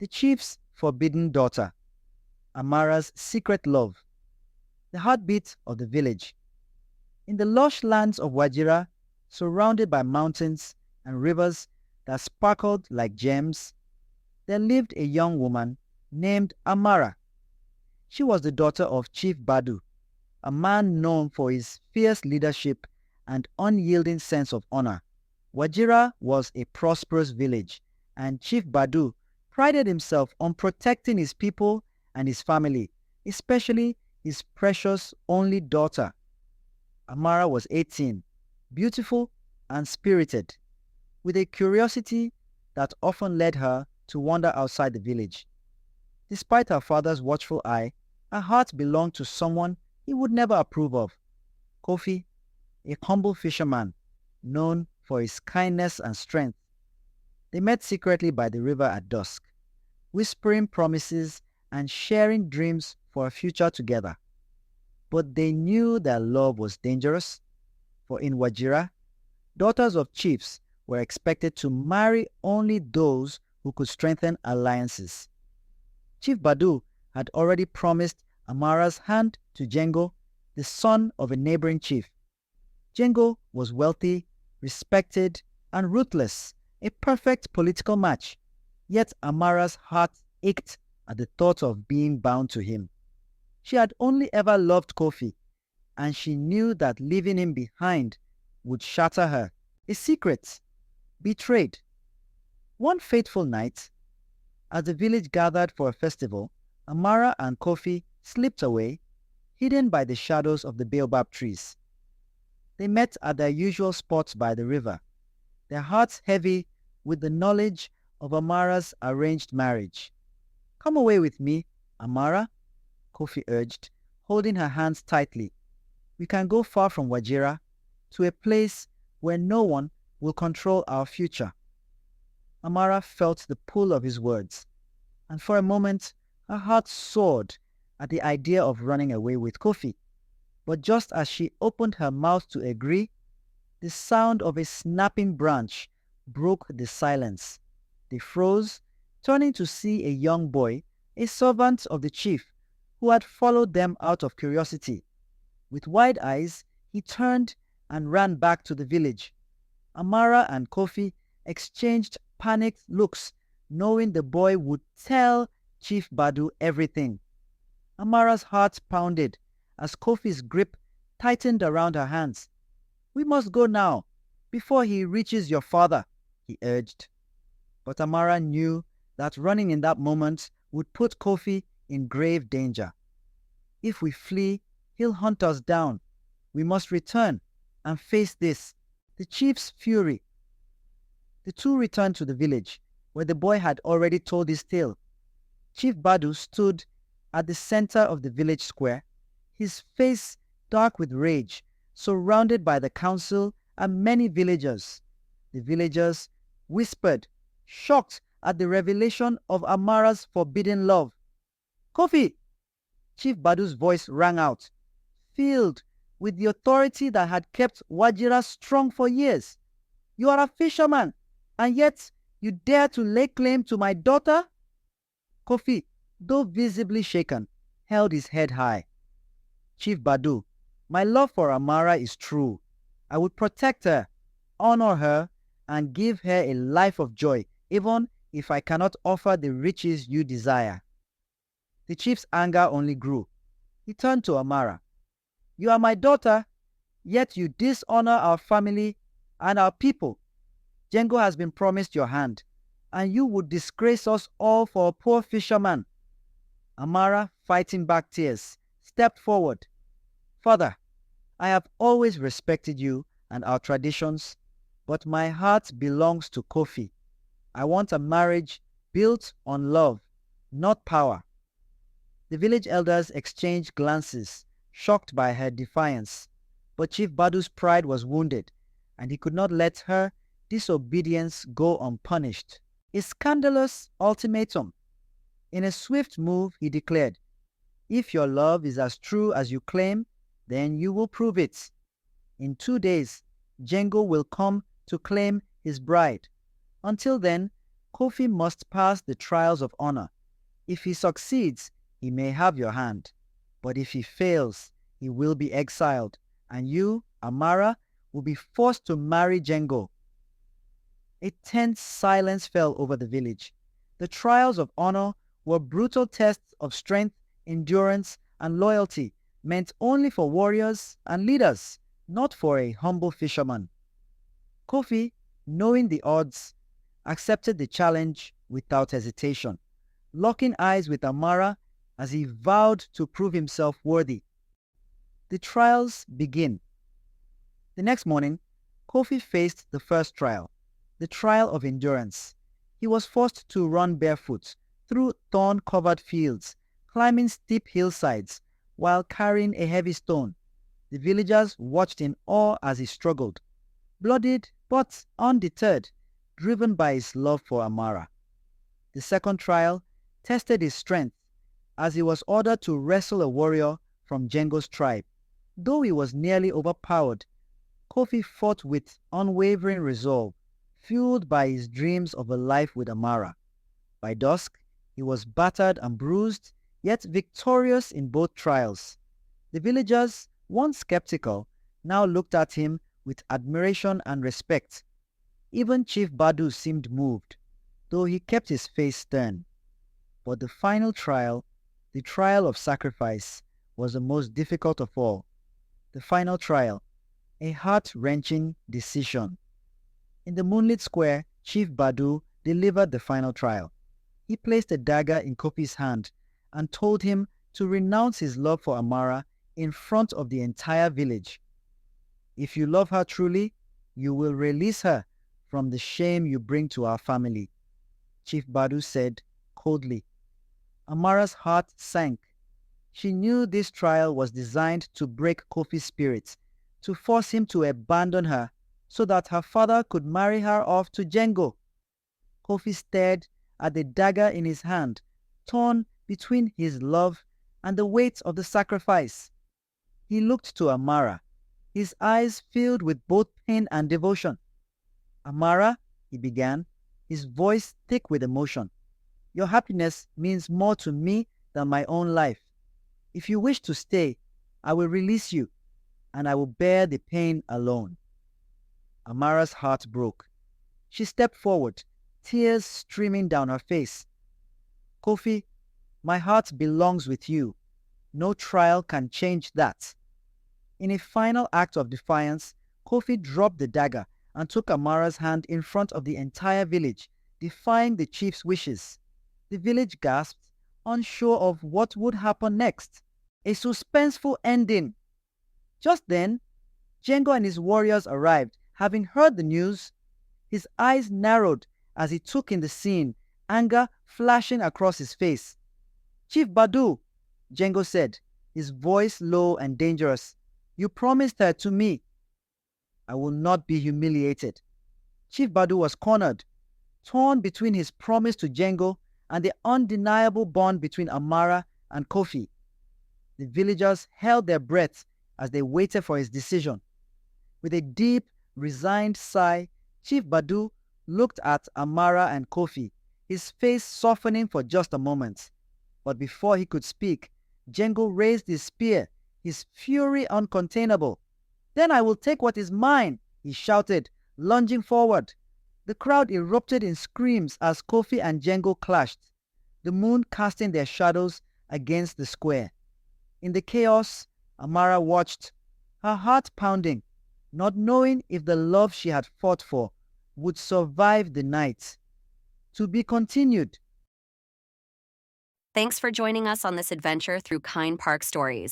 The chief's forbidden daughter, Amara's secret love, the heartbeat of the village. In the lush lands of Wajira, surrounded by mountains and rivers that sparkled like gems, there lived a young woman named Amara. She was the daughter of Chief Badu, a man known for his fierce leadership and unyielding sense of honor. Wajira was a prosperous village, and Chief Badu prided himself on protecting his people and his family, especially his precious only daughter. Amara was 18, beautiful and spirited, with a curiosity that often led her to wander outside the village. Despite her father's watchful eye, her heart belonged to someone he would never approve of, Kofi, a humble fisherman known for his kindness and strength. They met secretly by the river at dusk, whispering promises and sharing dreams for a future together. But they knew their love was dangerous, for in Wajira, daughters of chiefs were expected to marry only those who could strengthen alliances. Chief Badu had already promised Amara's hand to Jengo, the son of a neighboring chief. Jengo was wealthy, respected, and ruthless, a perfect political match. Yet Amara's heart ached at the thought of being bound to him. She had only ever loved Kofi, and she knew that leaving him behind would shatter her. A secret, betrayed. One fateful night, as the village gathered for a festival, Amara and Kofi slipped away, hidden by the shadows of the baobab trees. They met at their usual spot by the river, their hearts heavy with the knowledge of Amara's arranged marriage. "Come away with me, Amara," Kofi urged, holding her hands tightly. "We can go far from Wajira, to a place where no one will control our future." Amara felt the pull of his words, and for a moment her heart soared at the idea of running away with Kofi. But just as she opened her mouth to agree, the sound of a snapping branch broke the silence. They froze, turning to see a young boy, a servant of the chief, who had followed them out of curiosity. With wide eyes, he turned and ran back to the village. Amara and Kofi exchanged panicked looks, knowing the boy would tell Chief Badu everything. Amara's heart pounded as Kofi's grip tightened around her hands. "We must go now, before he reaches your father," he urged. But Amara knew that running in that moment would put Kofi in grave danger. "If we flee, he'll hunt us down. We must return and face this, the chief's fury." The two returned to the village, where the boy had already told his tale. Chief Badu stood at the center of the village square, his face dark with rage, surrounded by the council and many villagers. The villagers whispered, shocked at the revelation of Amara's forbidden love. "Kofi!" Chief Badu's voice rang out, filled with the authority that had kept Wajira strong for years. "You are a fisherman, and yet you dare to lay claim to my daughter?" Kofi, though visibly shaken, held his head high. "Chief Badu, my love for Amara is true. I would protect her, honor her, and give her a life of joy, even if I cannot offer the riches you desire." The chief's anger only grew. He turned to Amara. "You are my daughter, yet you dishonor our family and our people. Jengo has been promised your hand, and you would disgrace us all for a poor fisherman." Amara, fighting back tears, stepped forward. "Father, I have always respected you and our traditions, but my heart belongs to Kofi. I want a marriage built on love, not power." The village elders exchanged glances, shocked by her defiance, but Chief Badu's pride was wounded, and he could not let her disobedience go unpunished. A scandalous ultimatum. In a swift move, he declared, "If your love is as true as you claim, then you will prove it. In 2 days, Jengo will come to claim his bride. Until then, Kofi must pass the trials of honor. If he succeeds, he may have your hand. But if he fails, he will be exiled, and you, Amara, will be forced to marry Django. A tense silence fell over the village. The trials of honor were brutal tests of strength, endurance, and loyalty, meant only for warriors and leaders, not for a humble fisherman. Kofi, knowing the odds, accepted the challenge without hesitation, locking eyes with Amara as he vowed to prove himself worthy. The trials begin. The next morning, Kofi faced the first trial, the trial of endurance. He was forced to run barefoot through thorn-covered fields, climbing steep hillsides, while carrying a heavy stone. The villagers watched in awe as he struggled, bloodied but undeterred, driven by his love for Amara. The second trial tested his strength as he was ordered to wrestle a warrior from Django's tribe. Though he was nearly overpowered, Kofi fought with unwavering resolve, fueled by his dreams of a life with Amara. By dusk, he was battered and bruised, yet victorious in both trials. The villagers, once skeptical, now looked at him with admiration and respect. Even Chief Badu seemed moved, though he kept his face stern. But the final trial, the trial of sacrifice, was the most difficult of all. The final trial, a heart-wrenching decision. In the moonlit square, Chief Badu delivered the final trial. He placed a dagger in Kofi's hand and told him to renounce his love for Amara in front of the entire village. If you love her truly, you will release her from the shame you bring to our family, Chief Badu said coldly. Amara's heart sank. She knew this trial was designed to break Kofi's spirit, to force him to abandon her so that her father could marry her off to Django. Kofi stared at the dagger in his hand, torn between his love and the weight of the sacrifice. He looked to Amara, his eyes filled with both pain and devotion. Amara, he began, his voice thick with emotion. Your happiness means more to me than my own life. If you wish to stay, I will release you, and I will bear the pain alone. Amara's heart broke. She stepped forward, tears streaming down her face. Kofi, my heart belongs with you. No trial can change that. In a final act of defiance, Kofi dropped the dagger and took Amara's hand in front of the entire village, defying the chief's wishes. The village gasped, unsure of what would happen next. A suspenseful ending. Just then, Django and his warriors arrived. Having heard the news, his eyes narrowed as he took in the scene, anger flashing across his face. Chief Badu, Django said, his voice low and dangerous, you promised her to me. I will not be humiliated. Chief Badu was cornered, torn between his promise to Django and the undeniable bond between Amara and Kofi. The villagers held their breath as they waited for his decision. With a deep, resigned sigh, Chief Badu looked at Amara and Kofi, his face softening for just a moment. But before he could speak, Django raised his spear, his fury uncontainable. Then I will take what is mine, he shouted, lunging forward. The crowd erupted in screams as Kofi and Django clashed, the moon casting their shadows against the square. In the chaos, Amara watched, her heart pounding, not knowing if the love she had fought for would survive the night. To be continued. Thanks for joining us on this adventure through Kind Park Stories.